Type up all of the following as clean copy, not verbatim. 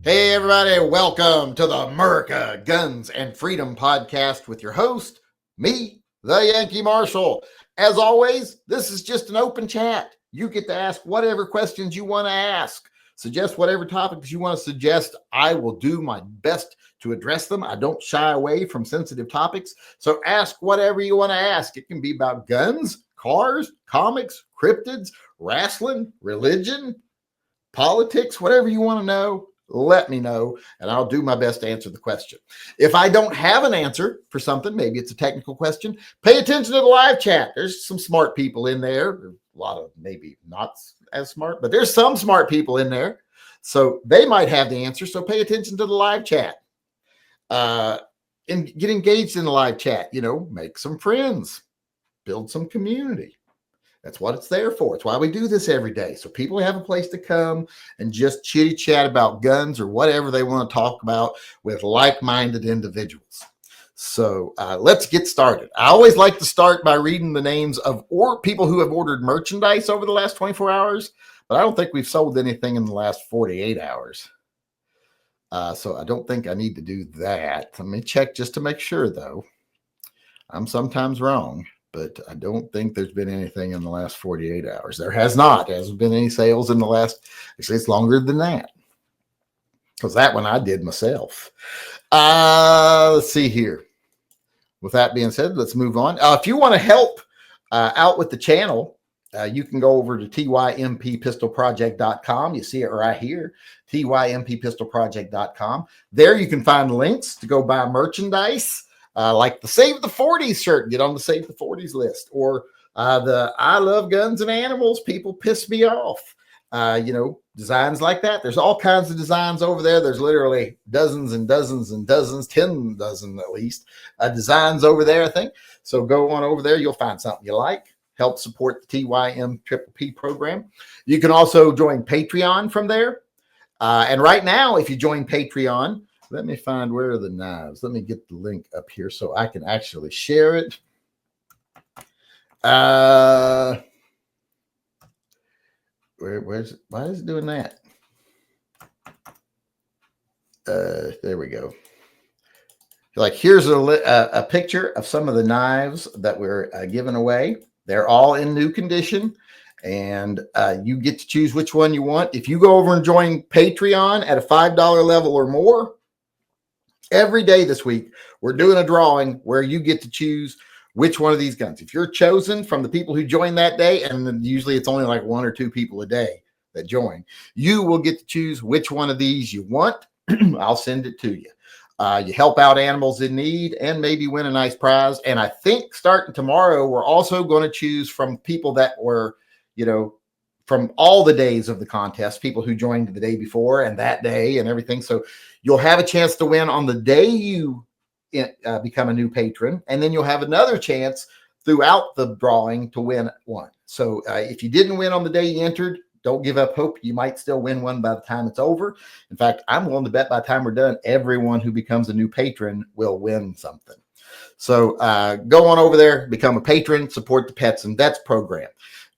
Hey, everybody, welcome to the America, Guns, and Freedom podcast with your host, me, the Yankee Marshal. As always, this is just an open chat. You get to ask whatever questions you want to ask. Suggest whatever topics you want to suggest. I will do my best to address them. I don't shy away from sensitive topics. So ask whatever you want to ask. It can be about guns, cars, comics, cryptids, wrestling, religion, politics, whatever you want to know. Let me know, and I'll do my best to answer the question. If I don't have an answer for something, maybe it's a technical question, pay attention to the live chat. There's some smart people in there. There's a lot of maybe not as smart, but there's some smart people in there. So they might have the answer. So pay attention to the live chat. And get engaged in the live chat. Make some friends, build some community. That's what it's there for. It's why we do this every day. So people have a place to come and just chitty chat about guns or whatever they want to talk about with like-minded individuals. So let's get started. I always like to start by reading the names of people who have ordered merchandise over the last 24 hours, but I don't think we've sold anything in the last 48 hours. So I don't think I need to do that. Let me check just to make sure, though. I'm sometimes wrong. But I don't think there's been anything in the last 48 hours. There has not. There hasn't been any sales in the last, actually, it's longer than that. Because that one I did myself. Let's see here. With that being said, let's move on. If you want to help out with the channel, you can go over to TYMPpistolproject.com. You see it right here, TYMPpistolproject.com. There you can find links to go buy merchandise. Like the Save the 40s shirt, get on the Save the 40s list, or the I Love Guns and Animals, people piss me off. Designs like that. There's all kinds of designs over there. There's literally dozens and dozens and dozens, 10 dozen at least, designs over there, I think. So go on over there. You'll find something you like. Help support the TYMP program. You can also join Patreon from there. And right now, if you join Patreon, let me find where are the knives. Let me get the link up here so I can actually share it. Where's it? Why is it doing that? There we go. Here's a picture of some of the knives that we're giving away. They're all in new condition, and you get to choose which one you want. If you go over and join Patreon at a $5 level or more, every day this week, we're doing a drawing where you get to choose which one of these guns. If you're chosen from the people who join that day, and usually it's only like 1 or 2 people a day that join, you will get to choose which one of these you want. I'll send it to you. You help out animals in need and maybe win a nice prize. And I think starting tomorrow, we're also going to choose from people that were, from all the days of the contest, people who joined the day before and that day and everything. So you'll have a chance to win on the day you become a new patron, and then you'll have another chance throughout the drawing to win one. So if you didn't win on the day you entered, don't give up hope. You might still win one by the time it's over. In fact, I'm willing to bet by the time we're done, everyone who becomes a new patron will win something. So go on over there, become a patron, support the Pets and Vets program.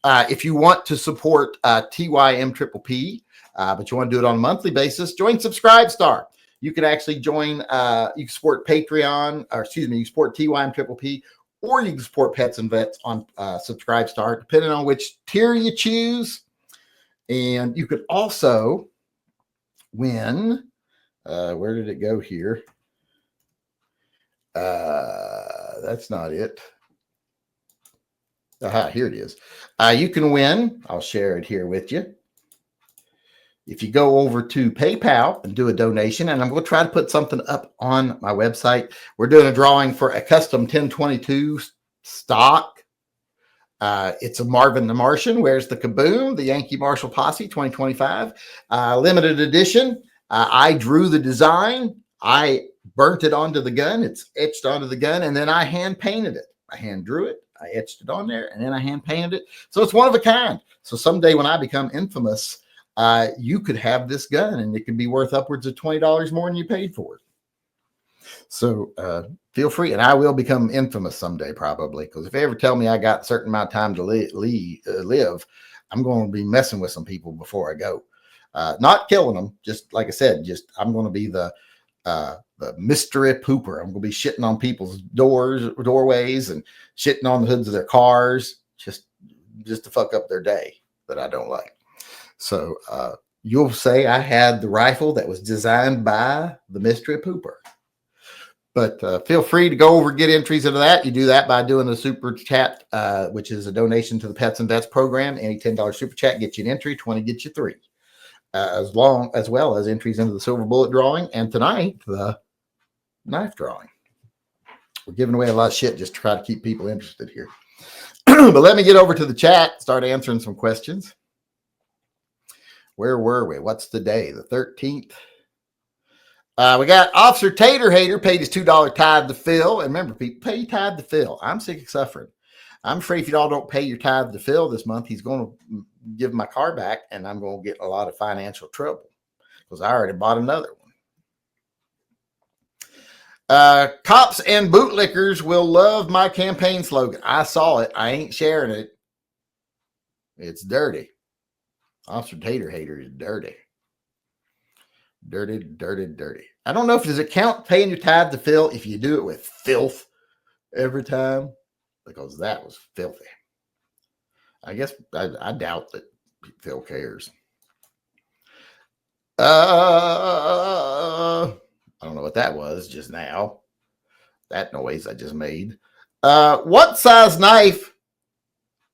If you want to support TYMPP, but you want to do it on a monthly basis, join Subscribe Star. You can actually join, you can support Patreon, you can support TYMPP, or you can support Pets and Vets on Subscribe Star, depending on which tier you choose. And you could also win, where did it go here? That's not it. Aha, here it is. You can win. I'll share it here with you. If you go over to PayPal and do a donation, and I'm going to try to put something up on my website. We're doing a drawing for a custom 1022 stock. It's a Marvin the Martian. Where's the Kaboom? The Yankee Marshal Posse 2025. Limited edition. I drew the design. I burnt it onto the gun. It's etched onto the gun, and then I hand painted it. I hand drew it. I etched it on there, and then I hand painted it. So it's one of a kind. So someday when I become infamous, you could have this gun, and it could be worth upwards of $20 more than you paid for it. So feel free, and I will become infamous someday probably, because if they ever tell me I got a certain amount of time to live, I'm going to be messing with some people before I go. Not killing them, just like I said, just I'm going to be the mystery pooper. I'm going to be shitting on people's doorways, and shitting on the hoods of their cars, just to fuck up their day that I don't like. So you'll say I had the rifle that was designed by the mystery pooper. But feel free to go over and get entries into that. You do that by doing the super chat, which is a donation to the Pets and Vets program. Any $10 super chat gets you an entry, 20 gets you 3. As well as entries into the silver bullet drawing, and tonight the knife drawing. We're giving away a lot of shit just to try to keep people interested here. But let me get over to the chat, start answering some questions. Where were we? What's the day? The 13th. We got Officer Tater Hater paid his $2 tithe to Phil. And remember, people, pay your tithe to Phil. I'm sick of suffering. I'm afraid if you all don't pay your tithe to Phil this month, he's going to give my car back, and I'm going to get a lot of financial trouble because I already bought another one. Cops and bootlickers will love my campaign slogan. I saw it. I ain't sharing it. It's dirty. Officer Tater Hater is dirty. Dirty, dirty, dirty. I don't know if does it count paying your tithe to Phil if you do it with filth every time, because that was filthy. I guess I doubt that Phil cares. I don't know what that was just now. That noise I just made. What size knife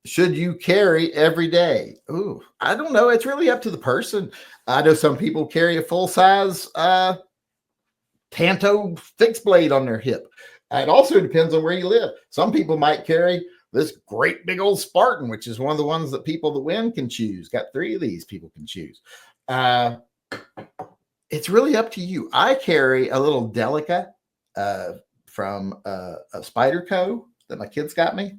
should you carry every day? Ooh, I don't know. It's really up to the person. I know some people carry a full size Tanto fixed blade on their hip. It also depends on where you live. Some people might carry this great big old Spartan, which is one of the ones that people that win can choose. Got 3 of these people can choose. It's really up to you. I carry a little Delica from a Spider Co. that my kids got me.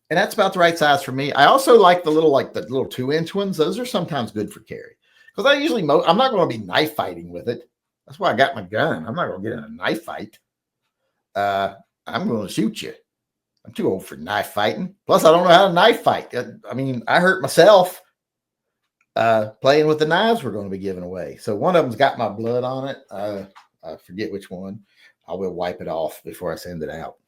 And that's about the right size for me. I also like the little 2-inch ones. Those are sometimes good for carry. Because I usually, I'm not going to be knife fighting with it. That's why I got my gun. I'm not going to get in a knife fight. I'm going to shoot you. I'm too old for knife fighting. Plus, I don't know how to knife fight. I mean, I hurt myself playing with the knives we're going to be giving away. So one of them's got my blood on it. I forget which one. I will wipe it off before I send it out.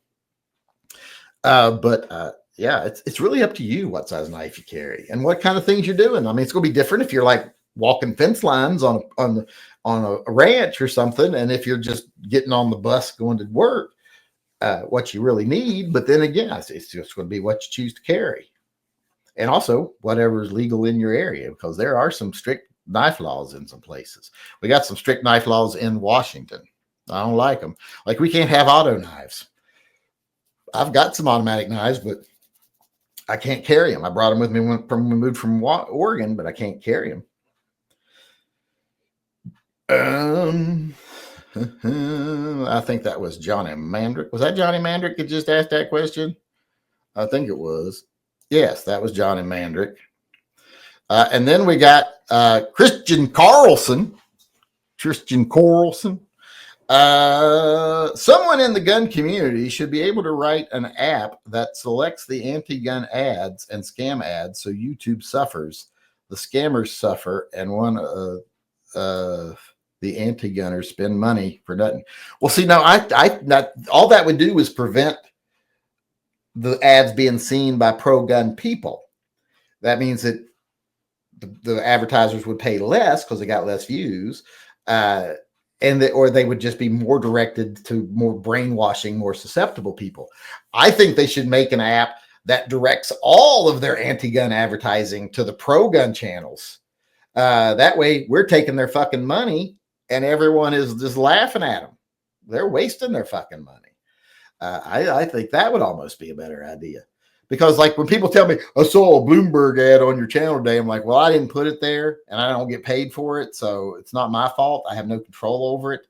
Yeah, it's really up to you what size knife you carry and what kind of things you're doing. I mean, it's going to be different if you're like walking fence lines on a ranch or something, and if you're just getting on the bus going to work, what you really need. But then again, it's just going to be what you choose to carry, and also whatever is legal in your area, because there are some strict knife laws in some places. We got some strict knife laws in Washington. I don't like them. Like, we can't have auto knives. I've got some automatic knives, but I can't carry them. I brought them with me when we moved from Oregon, but I can't carry them. I think that was Johnny Mandrick. Was that Johnny Mandrick that just asked that question? I think it was. Yes, that was Johnny Mandrick. And then we got Christian Carlson. Someone in the gun community should be able to write an app that selects the anti-gun ads and scam ads, so YouTube suffers, the scammers suffer, and one of the anti-gunners spend money for nothing. Well, see, no, all that would do is prevent the ads being seen by pro-gun people. That means that the advertisers would pay less because they got less views. Or they would just be more directed to more brainwashing, more susceptible people. I think they should make an app that directs all of their anti-gun advertising to the pro-gun channels. That way, we're taking their fucking money, and everyone is just laughing at them. They're wasting their fucking money. I think that would almost be a better idea. Because, like, when people tell me, I saw a Bloomberg ad on your channel today, I'm like, well, I didn't put it there, and I don't get paid for it, so it's not my fault. I have no control over it.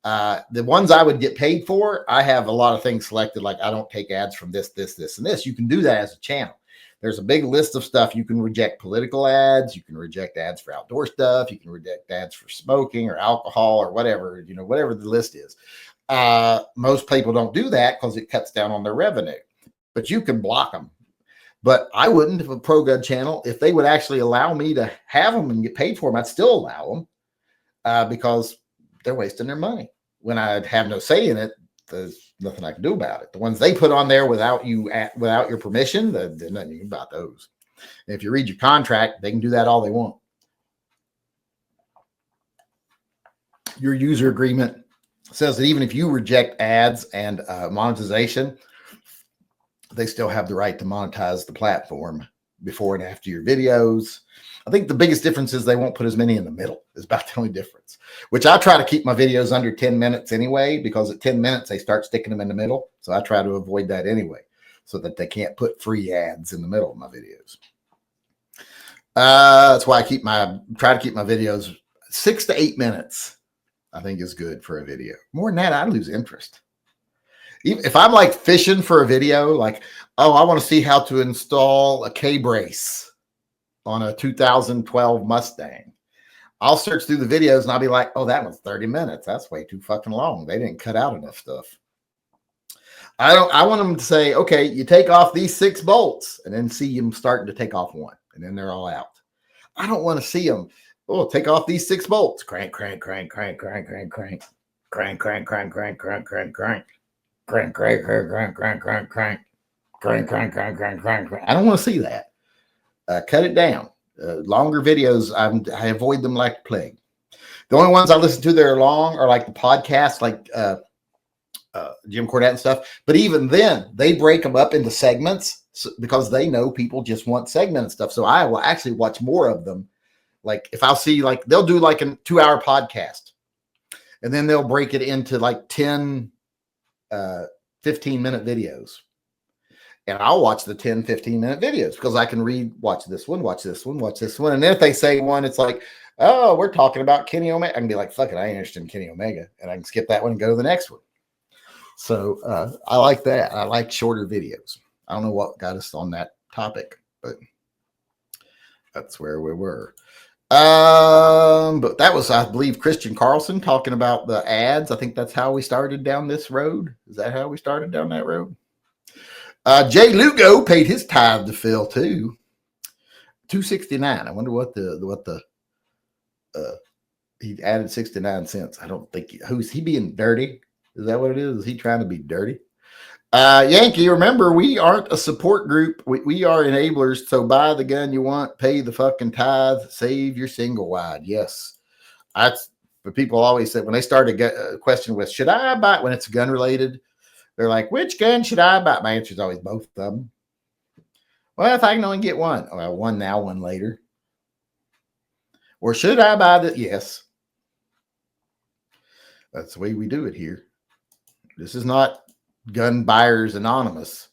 The ones I would get paid for, I have a lot of things selected, like I don't take ads from this, this, this, and this. You can do that as a channel. There's a big list of stuff. You can reject political ads. You can reject ads for outdoor stuff. You can reject ads for smoking or alcohol or whatever, whatever the list is. Most people don't do that because it cuts down on their revenue. But you can block them. But I wouldn't have a pro gun channel. If they would actually allow me to have them and get paid for them, I'd still allow them because they're wasting their money. When I have no say in it, there's nothing I can do about it. The ones they put on there without your permission, there's nothing you can do about those. And if you read your contract, they can do that all they want. Your user agreement says that even if you reject ads and monetization, they still have the right to monetize the platform before and after your videos. I think the biggest difference is they won't put as many in the middle. Is about the only difference, which I try to keep my videos under 10 minutes anyway, because at 10 minutes, they start sticking them in the middle. So I try to avoid that anyway, so that they can't put free ads in the middle of my videos. That's why I try to keep my videos 6 to 8 minutes. I think is good for a video. More than that, I lose interest. Even if I'm like fishing for a video, like, oh, I want to see how to install a K-brace on a 2012 Mustang. I'll search through the videos and I'll be like, oh, that one's 30 minutes. That's way too fucking long. They didn't cut out enough stuff. I want them to say, okay, you take off these 6 bolts and then see them starting to take off one, and then they're all out. I don't want to see them. Oh, take off these 6 bolts. Crank, crank, crank, crank, crank, crank, crank, crank, crank, crank, crank, crank, crank, crank. Crank, crank, crank, crank, crank, crank, crank, crank, crank, crank, crank, crank, crank. I don't want to see that. Cut it down. Longer videos, I avoid them like the plague. The only ones I listen to that are long are like the podcasts, like Jim Cornette and stuff. But even then, they break them up into segments because they know people just want segment and stuff. So I will actually watch more of them. Like if I'll see, like they'll do like a 2-hour podcast, and then they'll break it into like 10 15-minute videos, and I'll watch the 10 15-minute videos because I can watch this one, watch this one, watch this one. And then if they say one, it's like, oh, we're talking about Kenny Omega, I can be like, fuck it, I ain't interested in Kenny Omega, and I can skip that one and go to the next one. So I like that. I like shorter videos. I don't know what got us on that topic, but that's where we were. But that was, I believe, Christian Carlson talking about the ads. I think that's how we started down this road. Is that how we started down that road? Jay Lugo paid his tithe to Phil too. $2.69. I wonder what he added 69 cents. I don't think who's he being dirty? Is that what it is? Is he trying to be dirty? Yankee, remember, we aren't a support group. We are enablers. So buy the gun you want, pay the fucking tithe, save your single wide. Yes. But people always say when they start a question with, should I buy, when it's gun related, they're like, which gun should I buy? My answer is always both of them. Well, if I can only get one, well, one now, one later. Or should I buy the, yes. That's the way we do it here. This is not Gun Buyers Anonymous.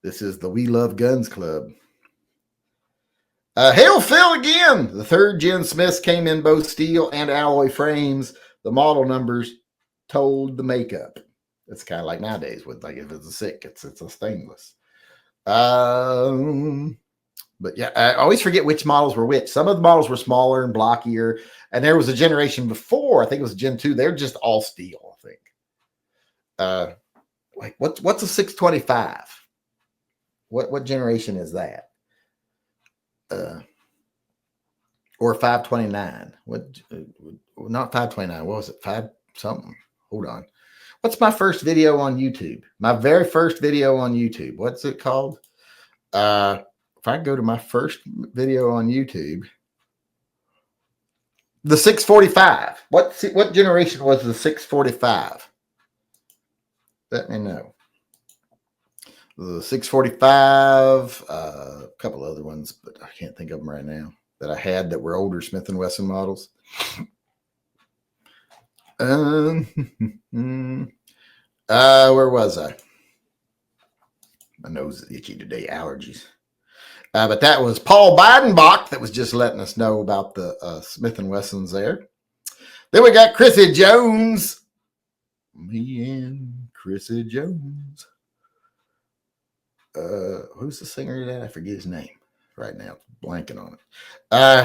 This is the We Love Guns Club. Hail Phil again. The 3rd gen Smiths came in both steel and alloy frames. The model numbers told the makeup. It's kind of like nowadays with, like, if it's a SICK, it's a stainless. But yeah, I always forget which models were which. Some of the models were smaller and blockier, and there was a generation before, I think it was Gen 2, they're just all steel, I think. Like what's a 625? What generation is that? Or 529? Not 529. What was it? 5 something. Hold on. What's my first video on YouTube? My very first video on YouTube. What's it called? If I go to my first video on YouTube, the 645. What generation was the 645? Let me know. The 645, a couple other ones, but I can't think of them right now that I had that were older Smith & Wesson models. Where was I? My nose is itchy today, allergies. But that was Paul Bidenbach that was just letting us know about the Smith & Wessons there. Then we got Chrissy Jones. Me and Chrissy Jones. Who's the singer of that? I forget his name right now. Blanking on it.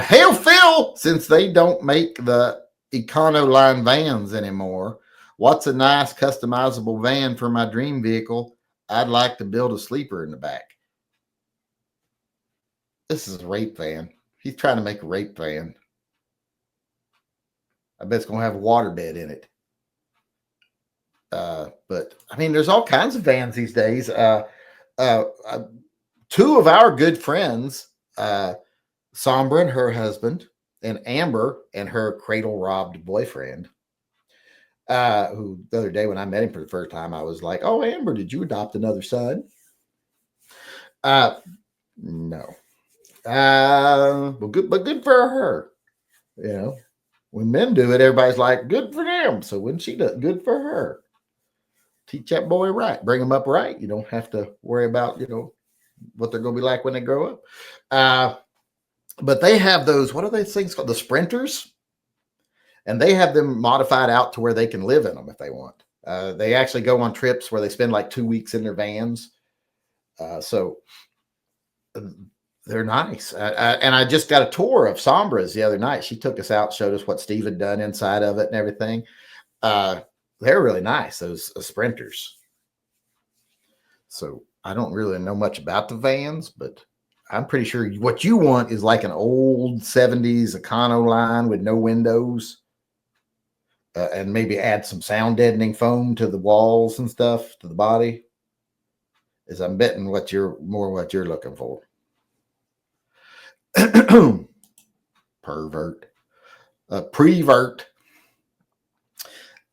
Hail Phil, since they don't make the Econoline vans anymore, what's a nice customizable van for my dream vehicle? I'd like to build a sleeper in the back. This is a rape van. He's trying to make a rape van. I bet it's going to have a waterbed in it. But I mean, there's all kinds of vans these days. Two of our good friends, Sombra and her husband, and Amber and her cradle robbed boyfriend, who the other day when I met him for the first time, I was like, "Oh, Amber, did you adopt another son?" No. But good for her. You know, when men do it, everybody's like, "Good for them." So when she does, good for her. Teach that boy right. Bring them up right. You don't have to worry about, what they're going to be like when they grow up. But they have those, what are those things called? The Sprinters. And they have them modified out to where they can live in them if they want. They actually go on trips where they spend like 2 weeks in their vans. So they're nice. And I just got a tour of Sombra's the other night. She took us out, showed us what Steve had done inside of it and everything. They're really nice, those Sprinters. So I don't really know much about the vans, but I'm pretty sure what you want is like an old 70s Econoline with no windows, and maybe add some sound deadening foam to the walls and stuff, to the body. Is I'm betting what you're looking for. Pervert. Prevert.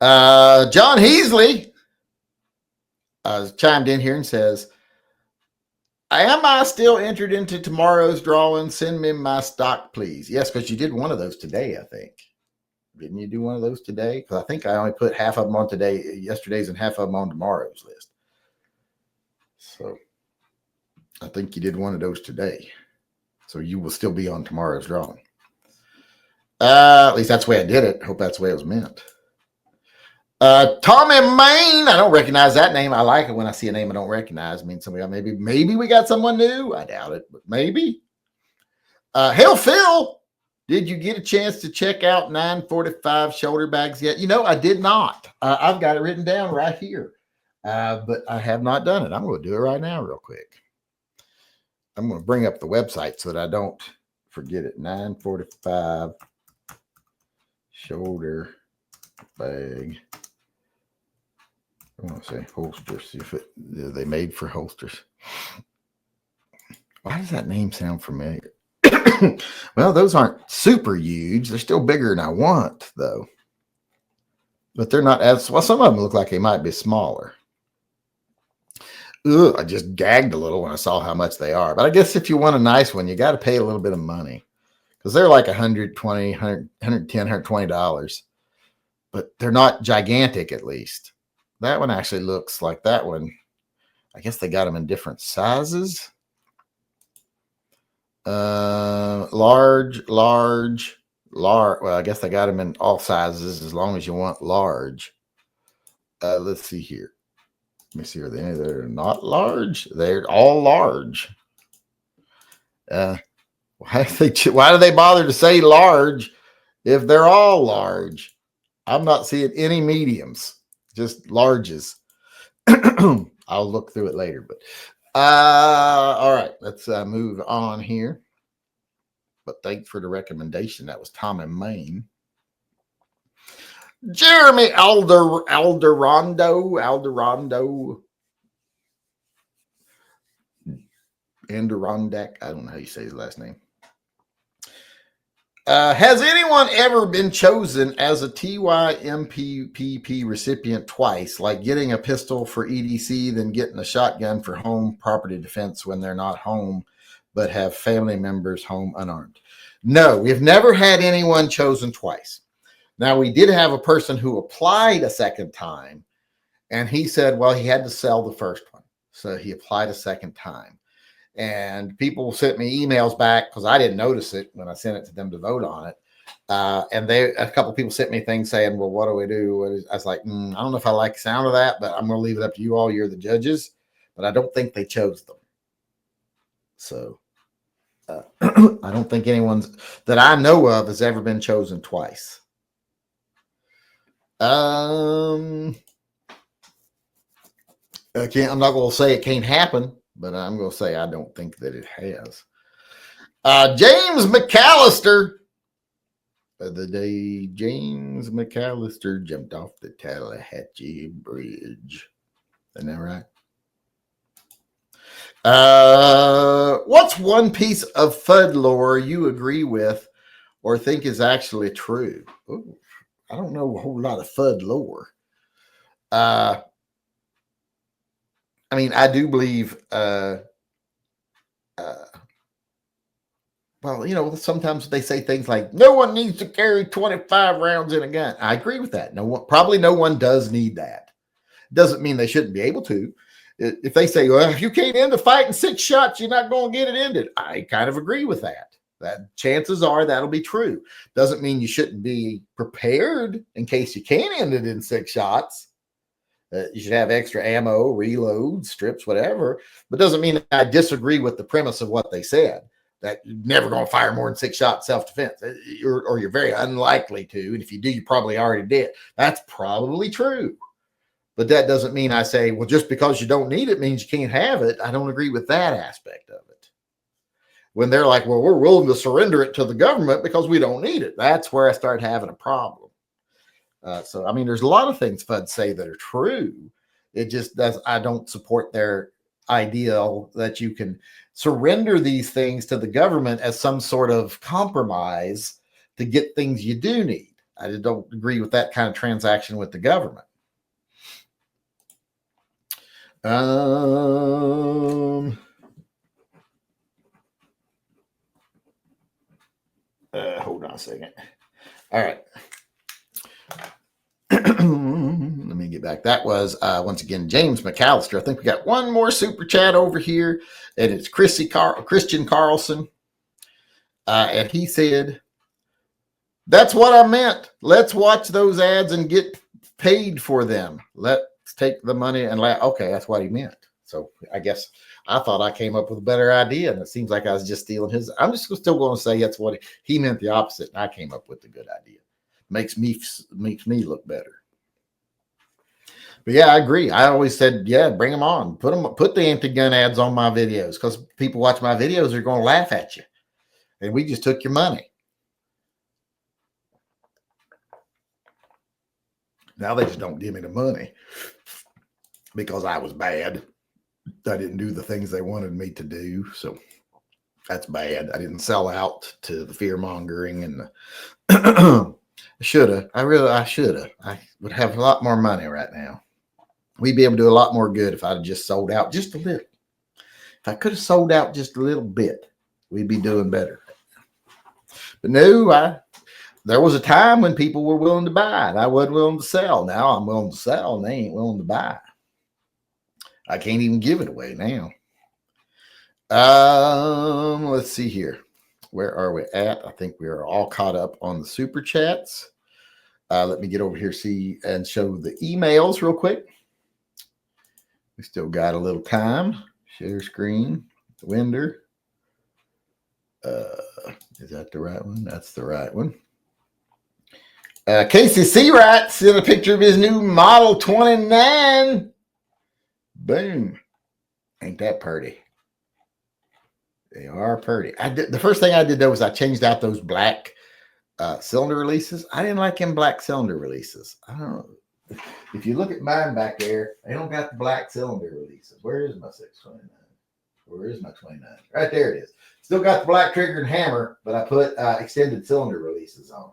John Heasley chimed in here and says, am I still entered into tomorrow's drawing? Send me my stock, please. Yes, because you did one of those today, I think. Didn't you do one of those today? Because I think I only put half of them on yesterday's, and half of them on tomorrow's list. So I think you did one of those today. So you will still be on tomorrow's drawing. At least that's the way I did it. Hope that's the way it was meant. Tommy Main. I don't recognize that name. I like it when I see a name I don't recognize. I mean, somebody maybe we got someone new. I doubt it, but maybe. Hell, Phil, did you get a chance to check out 945 shoulder bags yet? I did not. I've got it written down right here, but I have not done it. I'm going to do it right now real quick. I'm going to bring up the website so that I don't forget it. 945 shoulder bag. I want to say holsters. See if they made for holsters. Why does that name sound familiar? Well, those aren't super huge. They're still bigger than I want, though. But they're not as well. Some of them look like they might be smaller. Ugh, I just gagged a little when I saw how much they are. But I guess if you want a nice one, you got to pay a little bit of money, because they're like $120, $110, $120. But they're not gigantic, at least. That one actually looks like that one. I guess they got them in different sizes. Large. Well, I guess they got them in all sizes as long as you want large. Let's see here. Let me see. Are there any that are not large? They're all large. Why do they bother to say large if they're all large? I'm not seeing any mediums, just larges. I'll look through it later, but all right, let's move on here. But thanks for the recommendation. That was Tom in Maine. Jeremy Alderondo. Adirondack. I don't know how you say his last name. Has anyone ever been chosen as a TYMP recipient twice, like getting a pistol for EDC, then getting a shotgun for home property defense when they're not home, but have family members home unarmed? No, we've never had anyone chosen twice. Now, we did have a person who applied a second time, and he said, well, he had to sell the first one. So he applied a second time. And people sent me emails back because I didn't notice it when I sent it to them to vote on it. And a couple of people sent me things saying, well, what do we do? I was like, I don't know if I like the sound of that, but I'm going to leave it up to you all. You're the judges. But I don't think they chose them. So I don't think anyone that I know of has ever been chosen twice. I'm not going to say it can't happen, but I'm going to say I don't think that it has. James McAllister. The day James McAllister jumped off the Tallahatchie Bridge. Isn't that right? What's one piece of FUD lore you agree with or think is actually true? Ooh, I don't know a whole lot of FUD lore. I mean, I do believe, well, you know, sometimes they say things like, no one needs to carry 25 rounds in a gun. I agree with that. Probably no one does need that. Doesn't mean they shouldn't be able to. If they say, well, if you can't end a fight in 6 shots, you're not going to get it ended. I kind of agree with that. That chances are that'll be true. Doesn't mean you shouldn't be prepared in case you can end it in 6 shots. You should have extra ammo, reload, strips, whatever. But doesn't mean I disagree with the premise of what they said, that you're never going to fire more than 6 shots self-defense, or you're very unlikely to. And if you do, you probably already did. That's probably true. But that doesn't mean I say, well, just because you don't need it means you can't have it. I don't agree with that aspect of it. When they're like, well, we're willing to surrender it to the government because we don't need it. That's where I start having a problem. So, I mean, there's a lot of things FUD say that are true. It just does. I don't support their ideal that you can surrender these things to the government as some sort of compromise to get things you do need. I just don't agree with that kind of transaction with the government. Hold on a second. All right. Let me get back. That was once again James McAllister. I think we got one more super chat over here, and it's Christian Carlson, and he said, "That's what I meant. Let's watch those ads and get paid for them. Let's take the money and okay, that's what he meant." So I guess I thought I came up with a better idea, and it seems like I was just stealing his. I'm just still going to say that's what he meant, the opposite, and I came up with the good idea. Makes me look better. But yeah, I agree. I always said, yeah, bring them on. Put the anti-gun ads on my videos, because people watch my videos are going to laugh at you. And we just took your money. Now they just don't give me the money because I was bad. I didn't do the things they wanted me to do. So that's bad. I didn't sell out to the fear mongering and the should have. I should have. I would have a lot more money right now. We'd be able to do a lot more good if I'd have just sold out just a little. If I could have sold out just a little bit, we'd be doing better. But no, there was a time when people were willing to buy and I wasn't willing to sell. Now I'm willing to sell and they ain't willing to buy. I can't even give it away now. Let's see here. Where are we at? I think we are all caught up on the super chats. Let me get over here, see, and show the emails real quick. We still got a little time. Share screen, Winder. Is that the right one? That's the right one. Casey Seawright sent a picture of his new Model 29. Boom. Ain't that pretty? They are pretty. The first thing I did, though, was I changed out those black cylinder releases. I didn't like them black cylinder releases. I don't know. If you look at mine back there, they don't got the black cylinder releases. Where is my 629? Where is my 29? Right there it is. Still got the black trigger and hammer, but I put extended cylinder releases on.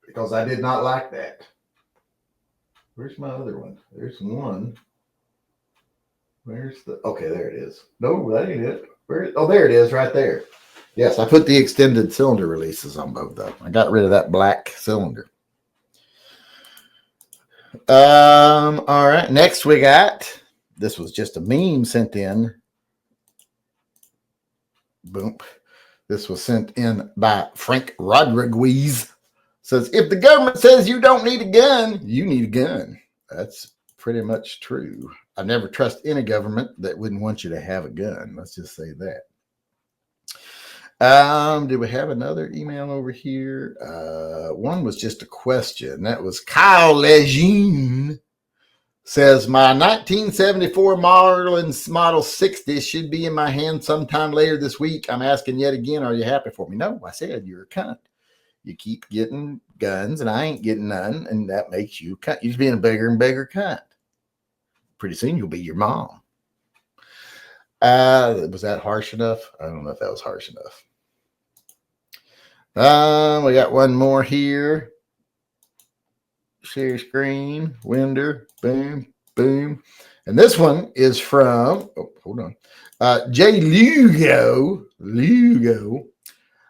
Because I did not like that. Where's my other one? There's one. Where's the... Okay, there it is. No, that ain't it. Oh, there it is right there. Yes, I put the extended cylinder releases on both of them. I got rid of that black cylinder. All right. Next we got... This was just a meme sent in. Boom. This was sent in by Frank Rodriguez. Says, if the government says you don't need a gun, you need a gun. That's pretty much true. I never trust any government that wouldn't want you to have a gun. Let's just say that. Do we have another email over here? One was just a question. That was Kyle Legine. Says my 1974 Marlins Model 60 should be in my hand sometime later this week. I'm asking yet again, are you happy for me? No, I said you're a cunt. You keep getting guns and I ain't getting none, and that makes you cunt. You're being a bigger and bigger cunt. Pretty soon you'll be your mom. Was that harsh enough? I don't know if that was harsh enough. We got one more here. Share screen, Winder, boom, boom. And this one is from, hold on. Jay Lugo.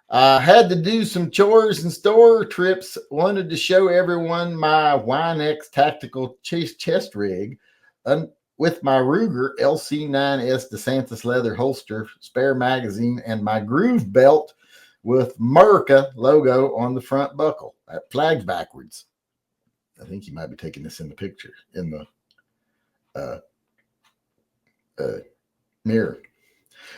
Had to do some chores and store trips. Wanted to show everyone my Winex tactical chest rig with my Ruger LC9S DeSantis leather holster, spare magazine, and my groove belt with Merca logo on the front buckle. That flag's backwards. I think you might be taking this in the picture in the mirror.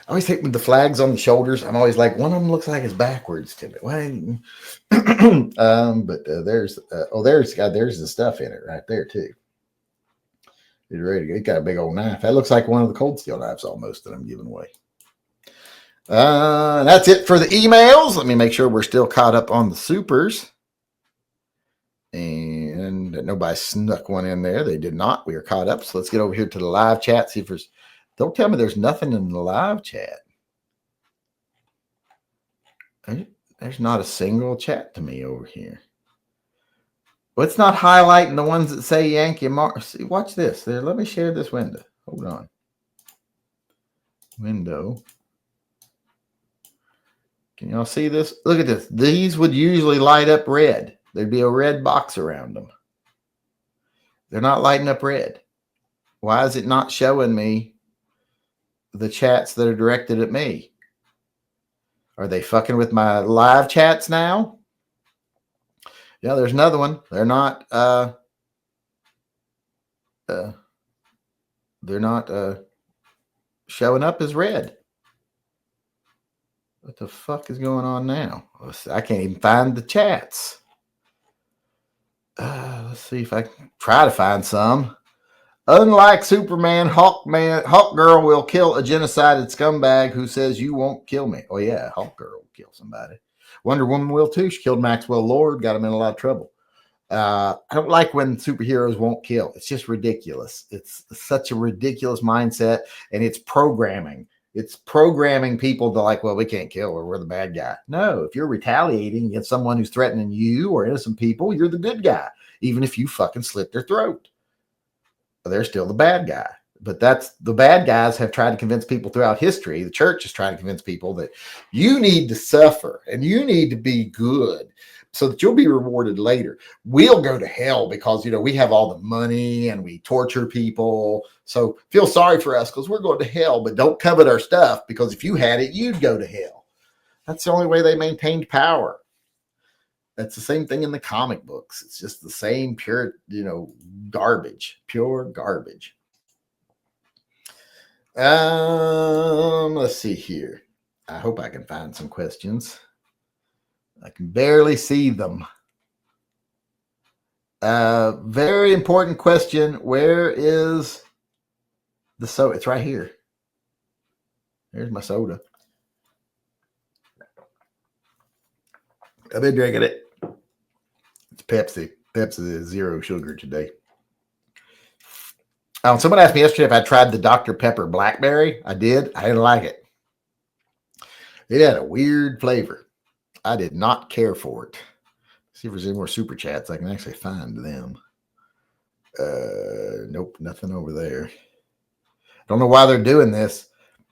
I always think with the flags on the shoulders, I'm always like, one of them looks like it's backwards to me. But there's the stuff in it right there too. It's ready to go. It got a big old knife. That looks like one of the cold steel knives almost that I'm giving away. That's it for the emails. Let me make sure we're still caught up on the supers. And nobody snuck one in there. They did not. We are caught up. So let's get over here to the live chat. See if there's, don't tell me there's nothing in the live chat. There's not a single chat to me over here. Well, it's not highlighting the ones that say Yankee Mark. See, watch this. There, let me share this window. Hold on. Window. Can y'all see this? Look at this. These would usually light up red. There'd be a red box around them. They're not lighting up red. Why is it not showing me the chats that are directed at me? Are they fucking with my live chats now? Yeah, there's another one. They're not showing up as red. What the fuck is going on now? I can't even find the chats. Let's see if I can try to find some. Unlike Superman, Hawk Girl will kill a genocided scumbag who says you won't kill me. Oh yeah, Hawk Girl will kill somebody. Wonder Woman will too. She killed Maxwell Lord, got him in a lot of trouble. I don't like when superheroes won't kill. It's just ridiculous. It's such a ridiculous mindset, and it's programming. It's programming people to like, well, we can't kill her. We're the bad guy. No, if you're retaliating against someone who's threatening you or innocent people, you're the good guy, even if you fucking slit their throat. They're still the bad guy. But that's the bad guys have tried to convince people throughout history. The church is trying to convince people that you need to suffer and you need to be good so that you'll be rewarded later. We'll go to hell because, we have all the money and we torture people. So feel sorry for us because we're going to hell, but don't covet our stuff because if you had it, you'd go to hell. That's the only way they maintained power. That's the same thing in the comic books. It's just the same pure, garbage, pure garbage. Let's see here. I hope I can find some questions. I can barely see them. Very important question. Where is the soda? It's right here. There's my soda. I've been drinking it. It's Pepsi. Pepsi is 0 sugar today. Someone asked me yesterday if I tried the Dr. Pepper Blackberry. I did. I didn't like it. It had a weird flavor. I did not care for it. See if there's any more super chats. I can actually find them. Nope, nothing over there. Don't know why they're doing this.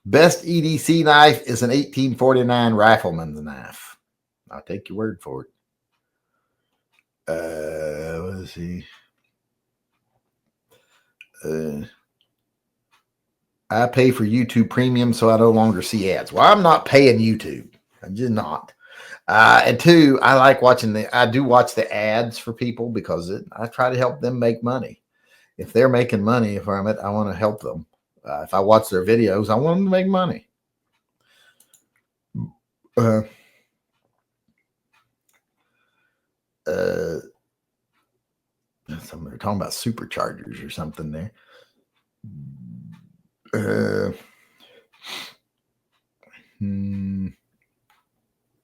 Best EDC knife is an 1849 rifleman's knife. I'll take your word for it. Let's see. I pay for YouTube Premium, so I no longer see ads. Well, I'm not paying YouTube. I'm just not. And two, I like watching I do watch the ads for people because I try to help them make money. If they're making money from it, I want to help them. If I watch their videos, I want them to make money. They're talking about superchargers or something there.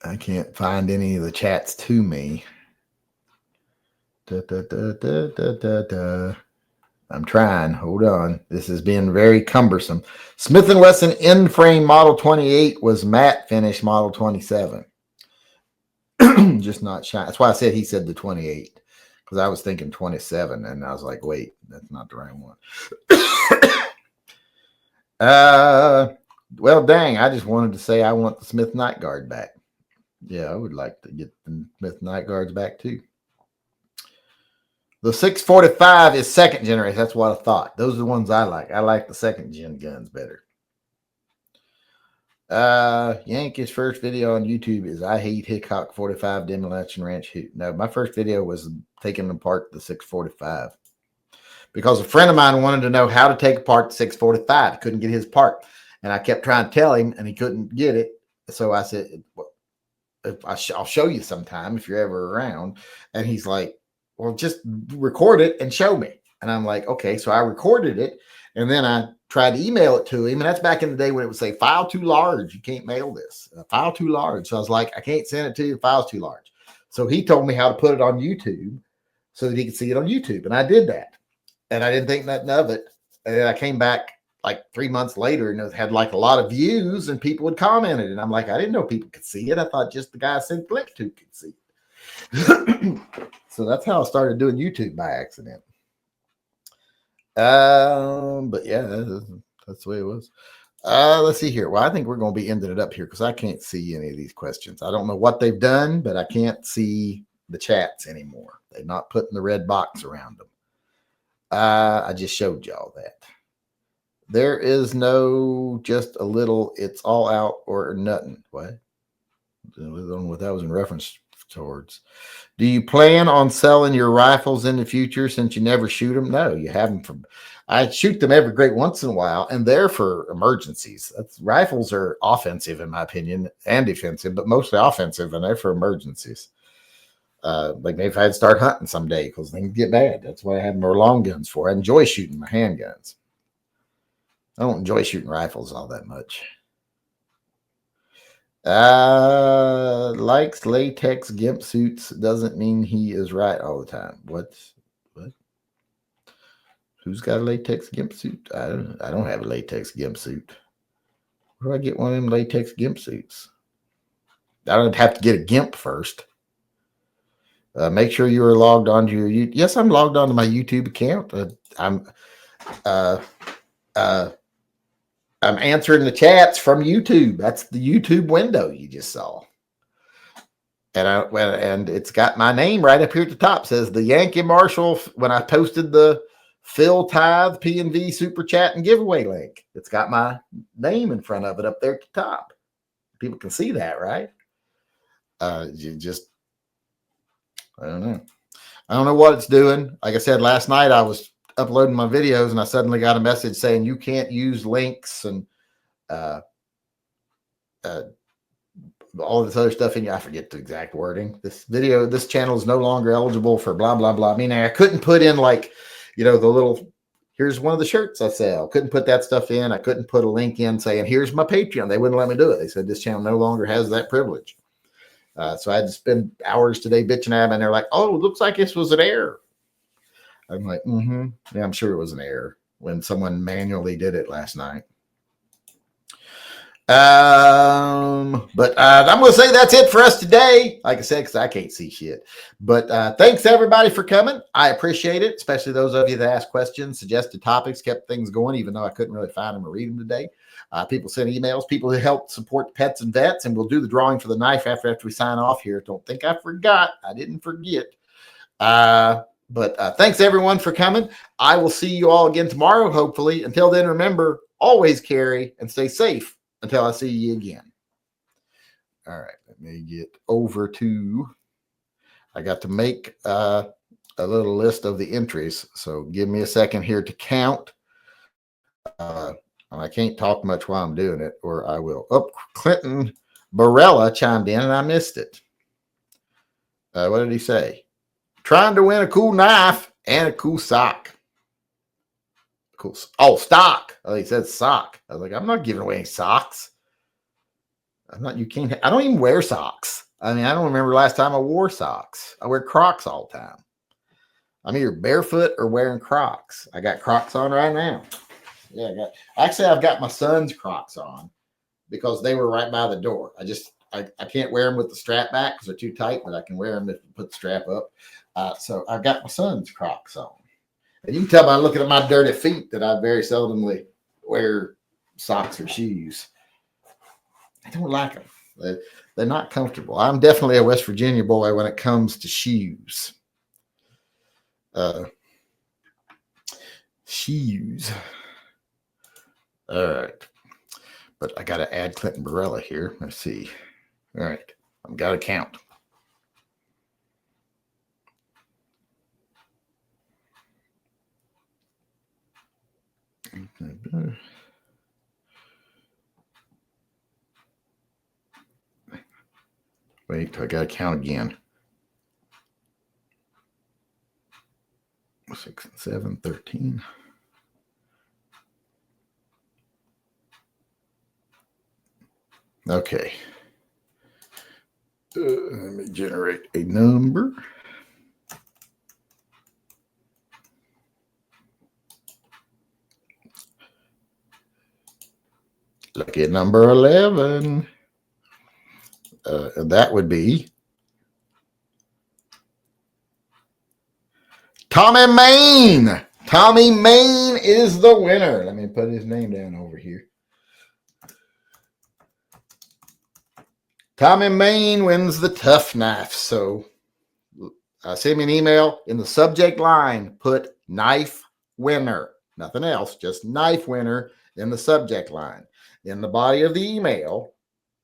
I can't find any of the chats to me. I'm trying. Hold on. This has been very cumbersome. Smith & Wesson in-frame Model 28 was matte finish Model 27. Just not shine. That's why I said he said the 28, because I was thinking 27, and I was like, wait, that's not the right one. Well, dang, I just wanted to say I want the Smith Night Guard back. Yeah, I would like to get the Smith Night Guards back too. The 645 is second generation. That's what I thought. Those are the ones I like. I like the second gen guns better. Yankees' first video on YouTube is I hate Hickok 45 Demolition Ranch Hoot. No, my first video was taking apart the 645 because a friend of mine wanted to know how to take apart the 645. He couldn't get his part, and I kept trying to tell him, and he couldn't get it. So I said, well, I'll show you sometime if you're ever around. And he's like, well, just record it and show me. And I'm like, okay. So I recorded it, and then I tried to email it to him. And that's back in the day when it would say file too large. You can't mail this. File too large. So I was like, I can't send it to you. The file's too large. So he told me how to put it on YouTube so that he could see it on YouTube. And I did that. And I didn't think nothing of it. And then I came back like 3 months later, and it had like a lot of views, and people had commented. And I'm like, I didn't know people could see it. I thought just the guy I sent the link to could see it. So that's how I started doing YouTube by accident. But yeah, that's the way it was. Let's see here. Well, I think we're going to be ending it up here because I can't see any of these questions. I don't know what they've done, but I can't see the chats anymore. They're not putting the red box around them. I just showed y'all that. There is no just a little, it's all out or nothing. What? I don't know what that was in reference towards. Do you plan on selling your rifles in the future since you never shoot them? No, you have them from. I shoot them every great once in a while, and they're for emergencies. Rifles are offensive, in my opinion, and defensive, but mostly offensive, and they're for emergencies. Like maybe if I had to start hunting someday because things get bad. That's what I have more long guns for. I enjoy shooting my handguns. I don't enjoy shooting rifles all that much. Likes latex gimp suits doesn't mean he is right all the time. What? Who's got a latex gimp suit? I don't have a latex gimp suit. Where do I get one of them latex gimp suits? I don't have to get a gimp first. Make sure you are logged onto your YouTube. Yes, I'm logged onto my YouTube account. I'm answering the chats from YouTube. That's the YouTube window you just saw. And it's got my name right up here at the top. It says the Yankee Marshal when I posted the Phil Tithe P&V Super Chat and giveaway link. It's got my name in front of it up there at the top. People can see that, right? I don't know. I don't know what it's doing. Like I said, last night I was uploading my videos and I suddenly got a message saying you can't use links and all this other stuff. And I forget the exact wording. This channel is no longer eligible for blah, blah, blah. Meaning I couldn't put in like, the little, here's one of the shirts I sell. Couldn't put that stuff in. I couldn't put a link in saying, here's my Patreon. They wouldn't let me do it. They said this channel no longer has that privilege. So I had to spend hours today bitching at them, and they're like, oh, it looks like this was an error. I'm like, yeah, I'm sure it was an error when someone manually did it last night. But I'm going to say that's it for us today. Like I said, because I can't see shit. But thanks everybody for coming. I appreciate it, especially those of you that asked questions, suggested topics, kept things going, even though I couldn't really find them or read them today. People send emails, people who help support pets and vets, and we'll do the drawing for the knife after we sign off here. Don't think I forgot. I didn't forget. But thanks everyone for coming. I will see you all again tomorrow, hopefully. Until then, remember, always carry and stay safe until I see you again. All right, let me get over to, I got to make a little list of the entries. So give me a second here to count. I can't talk much while I'm doing it, or I will. Oh, Clinton Barella chimed in and I missed it. What did he say? Trying to win a cool knife and a cool sock. Cool. Oh, stock. Oh, he said sock. I was like, I'm not giving away any socks. I'm not, you can't, I don't even wear socks. I mean, I don't remember the last time I wore socks. I wear Crocs all the time. I'm either barefoot or wearing Crocs. I got Crocs on right now. Yeah, I've got my son's Crocs on because they were right by the door. I can't wear them with the strap back because they're too tight, but I can wear them if you put the strap up. So I've got my son's Crocs on. And you can tell by looking at my dirty feet that I very seldomly wear socks or shoes. I don't like them. They're not comfortable. I'm definitely a West Virginia boy when it comes to shoes. Shoes. All right. But I got to add Clinton Barella here. Let's see. All right. I've got to count. Wait, I got to count again. 6, 7, 13. Okay. Let me generate a number. Look at number 11. And that would be Tommy Main. Tommy Main is the winner. Let me put his name down over here. Tommy Main wins the tough knife. So send me an email. In the subject line, put knife winner. Nothing else, just knife winner in the subject line. In the body of the email,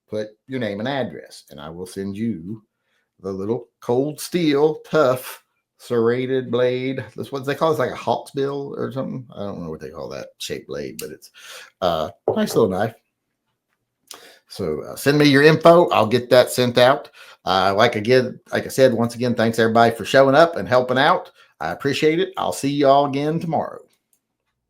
put your name and address, and I will send you the little cold steel, tough, serrated blade. That's what they call it. It's like a hawk's bill or something. I don't know what they call that shaped blade, but it's a nice little knife. So send me your info. I'll get that sent out. Like I said, once again, thanks everybody for showing up and helping out. I appreciate it. I'll see you all again tomorrow.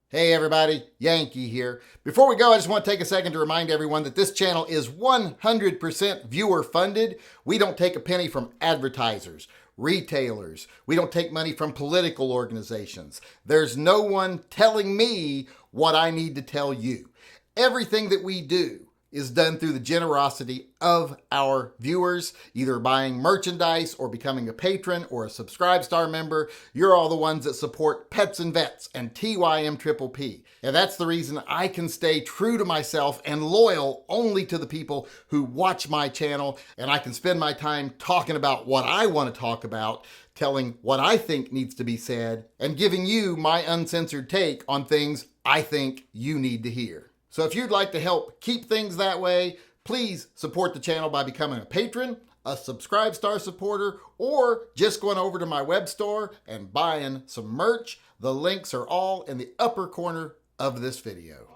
Hey everybody, Yankee here. Before we go, I just want to take a second to remind everyone that this channel is 100% viewer funded. We don't take a penny from advertisers, retailers. We don't take money from political organizations. There's no one telling me what I need to tell you. Everything that we do is done through the generosity of our viewers, either buying merchandise or becoming a patron or a Subscribe Star member. You're all the ones that support Pets and Vets and TYMP. And that's the reason I can stay true to myself and loyal only to the people who watch my channel. And I can spend my time talking about what I want to talk about, telling what I think needs to be said, and giving you my uncensored take on things I think you need to hear. So if you'd like to help keep things that way, please support the channel by becoming a patron, a Subscribe Star supporter, or just going over to my web store and buying some merch. The links are all in the upper corner of this video.